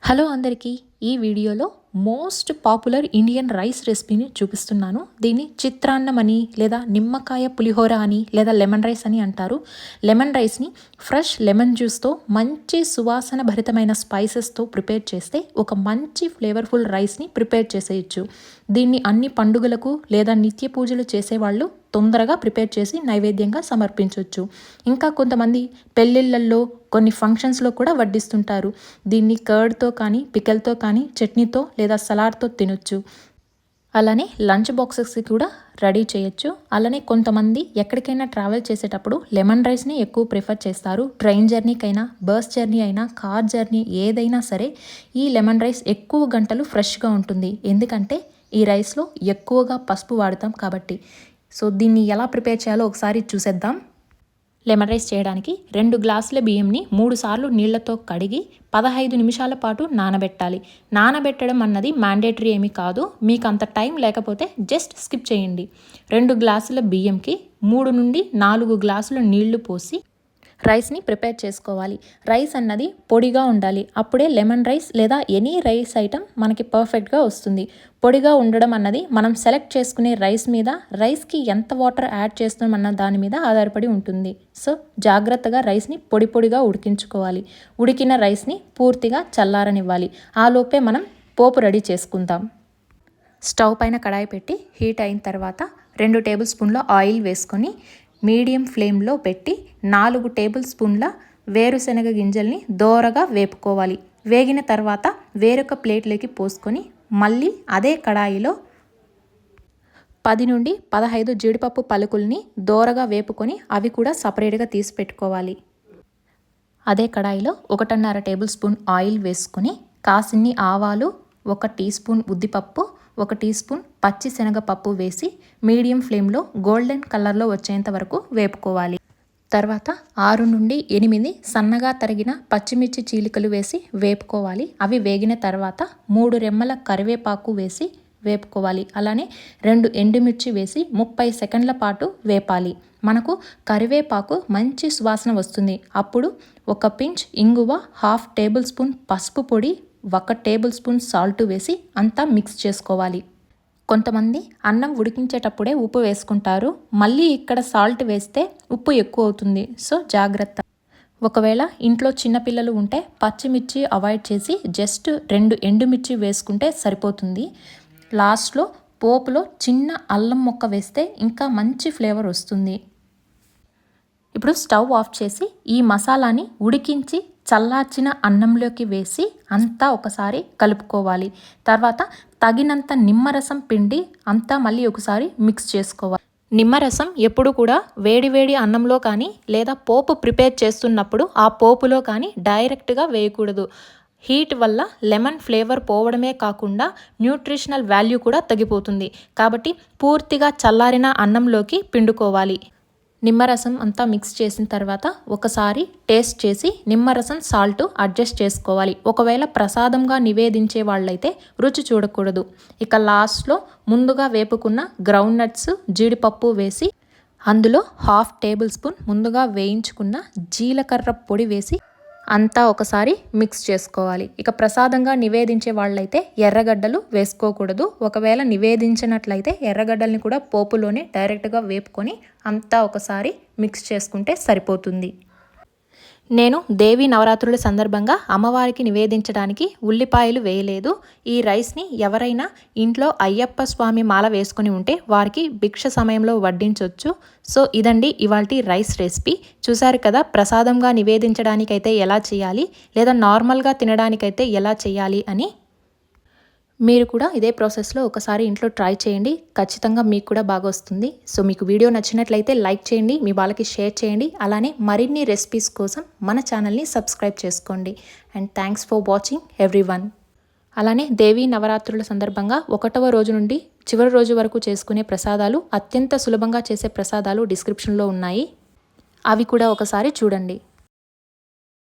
Hello అందరికీ, ఈ వీడియోలో మోస్ట్ పాపులర్ ఇండియన్ రైస్ రెసిపీని చూపిస్తున్నాను. దీన్ని చిత్రాన్నం అని లేదా నిమ్మకాయ పులిహోర అని లేదా లెమన్ రైస్ అని అంటారు. లెమన్ రైస్ని ఫ్రెష్ లెమన్ జ్యూస్తో మంచి సువాసన భరితమైన స్పైసెస్తో ప్రిపేర్ చేస్తే ఒక మంచి ఫ్లేవర్ఫుల్ రైస్ని ప్రిపేర్ చేసేయచ్చు. దీన్ని అన్ని పండుగలకు లేదా నిత్య పూజలు చేసేవాళ్ళు తొందరగా ప్రిపేర్ చేసి నైవేద్యంగా సమర్పించవచ్చు. ఇంకా కొంతమంది పెళ్ళిళ్ళల్లో కొన్ని ఫంక్షన్స్లో కూడా వడ్డిస్తుంటారు. దీన్ని కర్డ్తో కానీ పికెల్తో కానీ చట్నీతో లేదా సలాడ్తో తినొచ్చు. అలానే లంచ్ బాక్సెస్కి కూడా రెడీ చేయొచ్చు. అలానే కొంతమంది ఎక్కడికైనా ట్రావెల్ చేసేటప్పుడు లెమన్ రైస్ని ఎక్కువ ప్రిఫర్ చేస్తారు. ట్రైన్ జర్నీకైనా, బస్ జర్నీ అయినా, కార్ జర్నీ ఏదైనా సరే ఈ లెమన్ రైస్ ఎక్కువ గంటలు ఫ్రెష్గా ఉంటుంది. ఎందుకంటే ఈ రైస్లో ఎక్కువగా పసుపు వాడతాం కాబట్టి. సో దీన్ని ఎలా ప్రిపేర్ చేయాలో ఒకసారి చూసేద్దాం. లెమన్ రైస్ చేయడానికి 2 గ్లాసుల బియ్యంని 3 సార్లు నీళ్లతో కడిగి 15 నిమిషాల పాటు నానబెట్టాలి. నానబెట్టడం అన్నది మ్యాండేటరీ ఏమీ కాదు. మీకు అంత టైం లేకపోతే జస్ట్ స్కిప్ చేయండి. 2 గ్లాసుల బియ్యంకి 3 నుండి 4 గ్లాసుల నీళ్లు పోసి రైస్ని ప్రిపేర్ చేసుకోవాలి. రైస్ అన్నది పొడిగా ఉండాలి. అప్పుడే లెమన్ రైస్ లేదా ఎనీ రైస్ ఐటమ్ మనకి పర్ఫెక్ట్గా వస్తుంది. పొడిగా ఉండడం అన్నది మనం సెలెక్ట్ చేసుకునే రైస్ మీద, రైస్కి ఎంత వాటర్ యాడ్ చేస్తున్నామన్న దాని మీద ఆధారపడి ఉంటుంది. సో జాగ్రత్తగా రైస్ని పొడిగా ఉడికించుకోవాలి. ఉడికిన రైస్ని పూర్తిగా చల్లారనివ్వాలి. ఆలోపే మనం పోపు రెడీ చేసుకుందాం. స్టవ్ పైన కడాయి పెట్టి హీట్ అయిన తర్వాత 2 టేబుల్ స్పూన్ల ఆయిల్ వేసుకొని మీడియం ఫ్లేమ్లో పెట్టి 4 టేబుల్ స్పూన్ల వేరుశనగ గింజల్ని దోరగా వేపుకోవాలి. వేగిన తర్వాత వేరొక ప్లేట్లోకి పోసుకొని మళ్ళీ అదే కడాయిలో 10 నుండి 15 జీడిపప్పు పలుకుల్ని దోరగా వేపుకొని అవి కూడా సపరేట్గా తీసి పెట్టుకోవాలి. అదే కడాయిలో 1.5 టేబుల్ స్పూన్ ఆయిల్ వేసుకొని కాసిన్ని ఆవాలు, 1 టీ స్పూన్ ఉద్దిపప్పు, 1 టీ స్పూన్ పచ్చి శనగపప్పు వేసి మీడియం ఫ్లేమ్లో గోల్డెన్ కలర్లో వచ్చేంత వరకు వేపుకోవాలి. తర్వాత 6 నుండి 8 సన్నగా తరిగిన పచ్చిమిర్చి చీలికలు వేసి వేపుకోవాలి. అవి వేగిన తర్వాత 3 రెమ్మల కరివేపాకు వేసి వేపుకోవాలి. అలానే 2 ఎండుమిర్చి వేసి 30 సెకండ్ల పాటు వేపాలి. మనకు కరివేపాకు మంచి సువాసన వస్తుంది. అప్పుడు 1 పించ్ ఇంగువ, 1/2 టేబుల్ స్పూన్ పసుపు పొడి, 1 టేబుల్ స్పూన్ సాల్ట్ వేసి అంతా మిక్స్ చేసుకోవాలి. కొంతమంది అన్నం ఉడికించేటప్పుడే ఉప్పు వేసుకుంటారు. మళ్ళీ ఇక్కడ సాల్ట్ వేస్తే ఉప్పు ఎక్కువ అవుతుంది. సో జాగ్రత్త. ఒకవేళ ఇంట్లో చిన్నపిల్లలు ఉంటే పచ్చిమిర్చి అవాయిడ్ చేసి జస్ట్ 2 ఎండుమిర్చి వేసుకుంటే సరిపోతుంది. లాస్ట్లో పోపులో చిన్న అల్లం ముక్క వేస్తే ఇంకా మంచి ఫ్లేవర్ వస్తుంది. ఇప్పుడు స్టవ్ ఆఫ్ చేసి ఈ మసాలాని ఉడికించి చల్లార్చిన అన్నంలోకి వేసి అంతా ఒకసారి కలుపుకోవాలి. తర్వాత తగినంత నిమ్మరసం పిండి అంతా మళ్ళీ ఒకసారి మిక్స్ చేసుకోవాలి. నిమ్మరసం ఎప్పుడు కూడా వేడి అన్నంలో కానీ లేదా పోపు ప్రిపేర్ చేస్తున్నప్పుడు ఆ పోపులో కానీ డైరెక్ట్గా వేయకూడదు. హీట్ వల్ల లెమన్ ఫ్లేవర్ పోవడమే కాకుండా న్యూట్రిషనల్ వాల్యూ కూడా తగ్గిపోతుంది. కాబట్టి పూర్తిగా చల్లారిన అన్నంలోకి పిండుకోవాలి. నిమ్మరసం అంతా మిక్స్ చేసిన తర్వాత ఒకసారి టేస్ట్ చేసి నిమ్మరసం సాల్ట్ అడ్జస్ట్ చేసుకోవాలి. ఒకవేళ ప్రసాదంగా నివేదించే వాళ్ళైతే రుచి చూడకూడదు. ఇక లాస్ట్లో ముందుగా వేపుకున్న గ్రౌండ్ నట్స్, జీడిపప్పు వేసి అందులో 1/2 టేబుల్ స్పూన్ ముందుగా వేయించుకున్న జీలకర్ర పొడి వేసి అంతా ఒకసారి మిక్స్ చేసుకోవాలి. ఇక ప్రసాదంగా నివేదించే వాళ్ళైతే ఎర్రగడ్డలు వేసుకోకూడదు. ఒకవేళ నివేదించినట్లయితే ఎర్రగడ్డల్ని కూడా పోపులోనే డైరెక్ట్గా వేపుకొని అంతా ఒకసారి మిక్స్ చేసుకుంటే సరిపోతుంది. నేను దేవీ నవరాత్రుల సందర్భంగా అమ్మవారికి నివేదించడానికి ఉల్లిపాయలు వేయలేదు. ఈ రైస్ని ఎవరైనా ఇంట్లో అయ్యప్ప స్వామి మాల వేసుకొని ఉంటే వారికి భిక్ష సమయంలో వడ్డించవచ్చు. సో ఇదండి ఇవాల్టి రైస్ రెసిపీ. చూసారు కదా, ప్రసాదంగా నివేదించడానికైతే ఎలా చేయాలి లేదా నార్మల్గా తినడానికైతే ఎలా చేయాలి అని. మీరు కూడా ఇదే ప్రాసెస్లో ఒకసారి ఇంట్లో ట్రై చేయండి. ఖచ్చితంగా మీకు కూడా బాగా వస్తుంది. సో మీకు వీడియో నచ్చినట్లయితే లైక్ చేయండి, మీ వాళ్ళకి షేర్ చేయండి. అలానే మరిన్ని రెసిపీస్ కోసం మన ఛానల్ని సబ్స్క్రైబ్ చేసుకోండి. And thanks for watching everyone. అలానే దేవీ నవరాత్రుల సందర్భంగా 1వ రోజు నుండి చివరి రోజు వరకు చేసుకునే ప్రసాదాలు, అత్యంత సులభంగా చేసే ప్రసాదాలు డిస్క్రిప్షన్లో ఉన్నాయి. అవి కూడా ఒకసారి చూడండి.